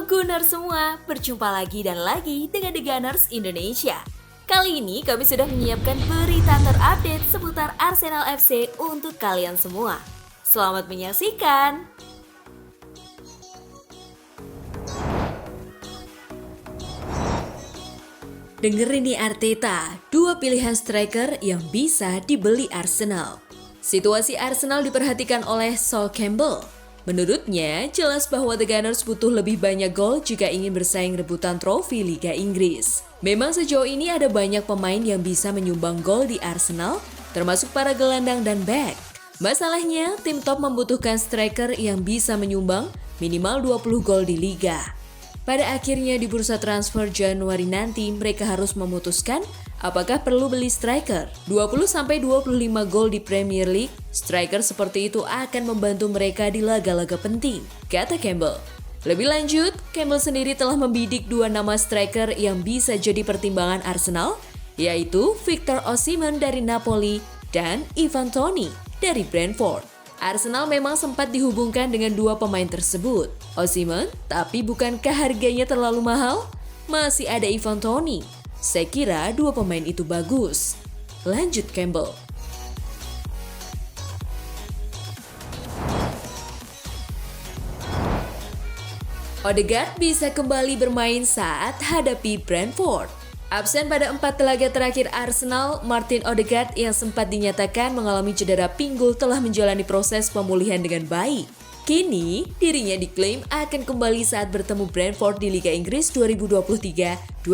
Gunners semua, berjumpa lagi dan lagi dengan The Gunners Indonesia. Kali ini kami sudah menyiapkan berita terupdate seputar Arsenal FC untuk kalian semua. Selamat menyaksikan! Dengerin nih Arteta, dua pilihan striker yang bisa dibeli Arsenal. Situasi Arsenal diperhatikan oleh Sol Campbell. Menurutnya, jelas bahwa The Gunners butuh lebih banyak gol jika ingin bersaing rebutan trofi Liga Inggris. Memang sejauh ini ada banyak pemain yang bisa menyumbang gol di Arsenal, termasuk para gelandang dan back. Masalahnya, tim top membutuhkan striker yang bisa menyumbang minimal 20 gol di Liga. Pada akhirnya di bursa transfer Januari nanti, mereka harus memutuskan apakah perlu beli striker. 20-25 gol di Premier League, striker seperti itu akan membantu mereka di laga-laga penting, kata Campbell. Lebih lanjut, Campbell sendiri telah membidik dua nama striker yang bisa jadi pertimbangan Arsenal, yaitu Victor Osimhen dari Napoli dan Ivan Toney dari Brentford. Arsenal memang sempat dihubungkan dengan dua pemain tersebut. Osimhen, tapi bukankah harganya terlalu mahal? Masih ada Ivan Toney. Saya kira dua pemain itu bagus. Lanjut Campbell. Odegaard bisa kembali bermain saat hadapi Brentford. Absen pada 4 laga terakhir Arsenal, Martin Odegaard yang sempat dinyatakan mengalami cedera pinggul telah menjalani proses pemulihan dengan baik. Kini, dirinya diklaim akan kembali saat bertemu Brentford di Liga Inggris 2023-2024.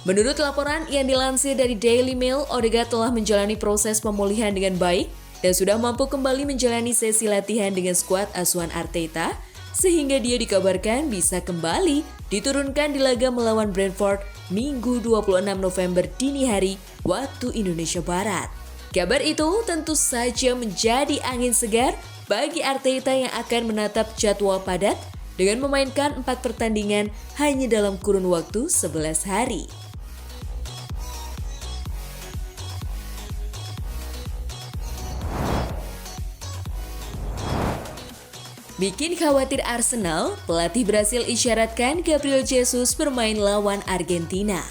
Menurut laporan yang dilansir dari Daily Mail, Odegaard telah menjalani proses pemulihan dengan baik dan sudah mampu kembali menjalani sesi latihan dengan skuad asuhan Arteta, sehingga dia dikabarkan bisa kembali diturunkan di laga melawan Brentford Minggu 26 November dini hari waktu Indonesia Barat. Kabar itu tentu saja menjadi angin segar bagi Arteta yang akan menatap jadwal padat dengan memainkan 4 pertandingan hanya dalam kurun waktu 11 hari. Bikin khawatir Arsenal, pelatih Brasil isyaratkan Gabriel Jesus bermain lawan Argentina.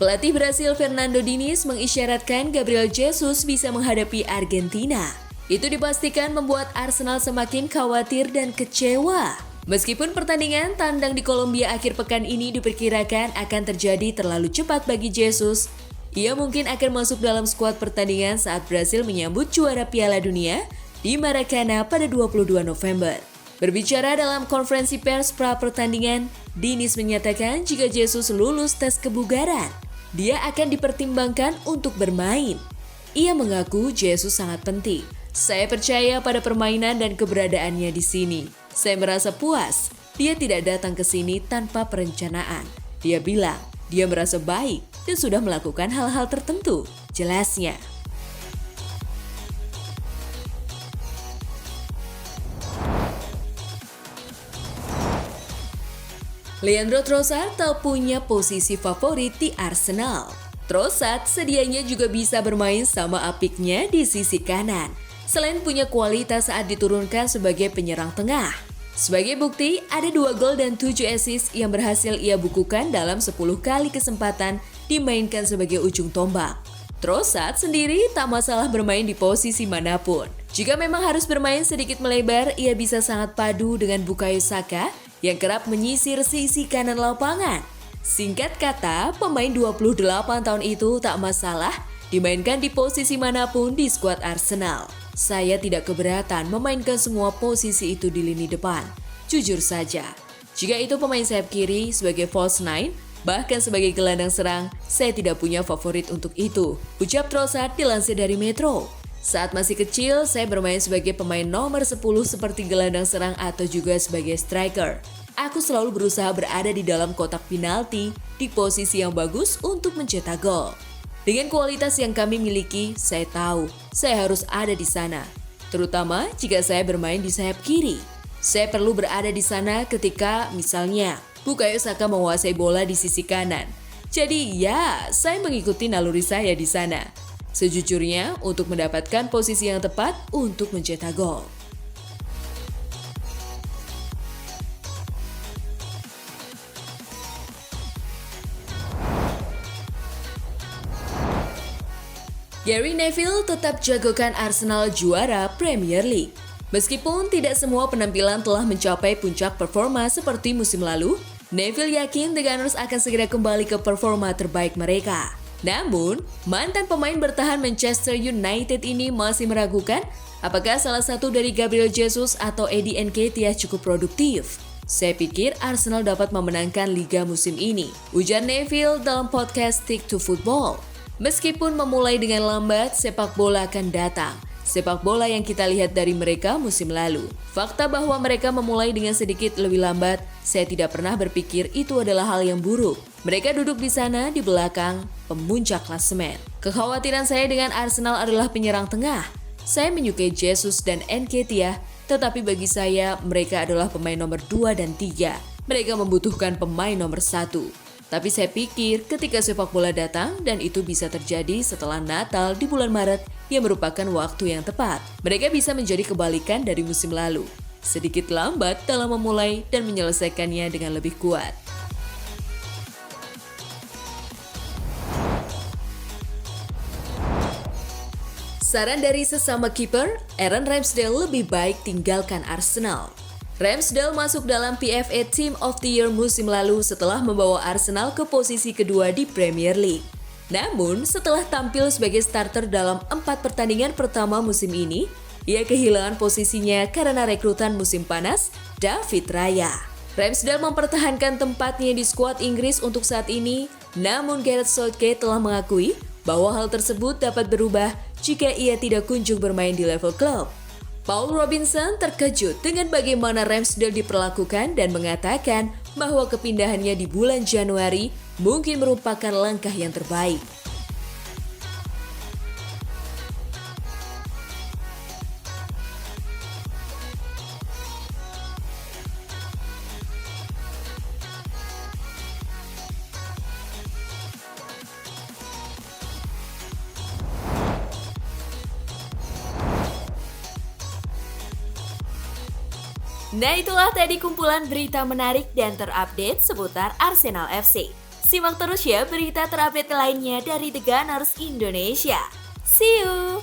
Pelatih Brasil Fernando Diniz mengisyaratkan Gabriel Jesus bisa menghadapi Argentina. Itu dipastikan membuat Arsenal semakin khawatir dan kecewa. Meskipun pertandingan tandang di Kolombia akhir pekan ini diperkirakan akan terjadi terlalu cepat bagi Jesus, ia mungkin akan masuk dalam skuad pertandingan saat Brasil menyambut juara Piala Dunia di Maracana pada 22 November. Berbicara dalam konferensi pers pra-pertandingan, Diniz menyatakan jika Jesus lulus tes kebugaran, dia akan dipertimbangkan untuk bermain. Ia mengaku Jesus sangat penting. Saya percaya pada permainan dan keberadaannya di sini. Saya merasa puas. Dia tidak datang ke sini tanpa perencanaan. Dia bilang, dia merasa baik dan sudah melakukan hal-hal tertentu. Jelasnya. Leandro Trossard tak punya posisi favorit di Arsenal. Trossard sedianya juga bisa bermain sama apiknya di sisi kanan, selain punya kualitas saat diturunkan sebagai penyerang tengah. Sebagai bukti, ada 2 gol dan 7 assist yang berhasil ia bukukan dalam 10 kali kesempatan dimainkan sebagai ujung tombak. Trossard sendiri tak masalah bermain di posisi manapun. Jika memang harus bermain sedikit melebar, ia bisa sangat padu dengan Bukayo Saka yang kerap menyisir sisi kanan lapangan. Singkat kata, pemain 28 tahun itu tak masalah dimainkan di posisi manapun di skuad Arsenal. Saya tidak keberatan memainkan semua posisi itu di lini depan. Jujur saja, jika itu pemain sayap kiri sebagai false nine, bahkan sebagai gelandang serang, saya tidak punya favorit untuk itu, ucap Trossard dilansir dari Metro. Saat masih kecil, saya bermain sebagai pemain nomor 10 seperti gelandang serang atau juga sebagai striker. Aku selalu berusaha berada di dalam kotak penalti di posisi yang bagus untuk mencetak gol. Dengan kualitas yang kami miliki, saya tahu saya harus ada di sana. Terutama jika saya bermain di sayap kiri. Saya perlu berada di sana ketika misalnya Bukayo Saka menguasai bola di sisi kanan. Jadi ya, saya mengikuti naluri saya di sana. Sejujurnya, untuk mendapatkan posisi yang tepat untuk mencetak gol. Gary Neville tetap jagokan Arsenal juara Premier League. Meskipun tidak semua penampilan telah mencapai puncak performa seperti musim lalu, Neville yakin The Gunners akan segera kembali ke performa terbaik mereka. Namun, mantan pemain bertahan Manchester United ini masih meragukan apakah salah satu dari Gabriel Jesus atau Eddie Nketiah cukup produktif. Saya pikir Arsenal dapat memenangkan Liga musim ini, ujar Neville dalam podcast Stick to Football. Meskipun memulai dengan lambat, sepak bola akan datang. Sepak bola yang kita lihat dari mereka musim lalu. Fakta bahwa mereka memulai dengan sedikit lebih lambat, saya tidak pernah berpikir itu adalah hal yang buruk. Mereka duduk di sana di belakang pemuncak klasemen. Kekhawatiran saya dengan Arsenal adalah penyerang tengah. Saya menyukai Jesus dan Nketiah, tetapi bagi saya mereka adalah pemain nomor 2 dan 3. Mereka membutuhkan pemain nomor 1. Tapi saya pikir ketika sepak bola datang dan itu bisa terjadi setelah Natal di bulan Maret yang merupakan waktu yang tepat. Mereka bisa menjadi kebalikan dari musim lalu. Sedikit lambat dalam memulai dan menyelesaikannya dengan lebih kuat. Saran dari sesama kiper, Aaron Ramsdale lebih baik tinggalkan Arsenal. Ramsdale masuk dalam PFA Team of the Year musim lalu setelah membawa Arsenal ke posisi kedua di Premier League. Namun, setelah tampil sebagai starter dalam 4 pertandingan pertama musim ini, ia kehilangan posisinya karena rekrutan musim panas, David Raya. Ramsdale mempertahankan tempatnya di skuad Inggris untuk saat ini, namun Gareth Southgate telah mengakui bahwa hal tersebut dapat berubah jika ia tidak kunjung bermain di level klub. Paul Robinson terkejut dengan bagaimana Ramsdale diperlakukan dan mengatakan bahwa kepindahannya di bulan Januari mungkin merupakan langkah yang terbaik. Nah, itulah tadi kumpulan berita menarik dan terupdate seputar Arsenal FC. Simak terus ya berita terupdate lainnya dari The Gunners Indonesia. See you!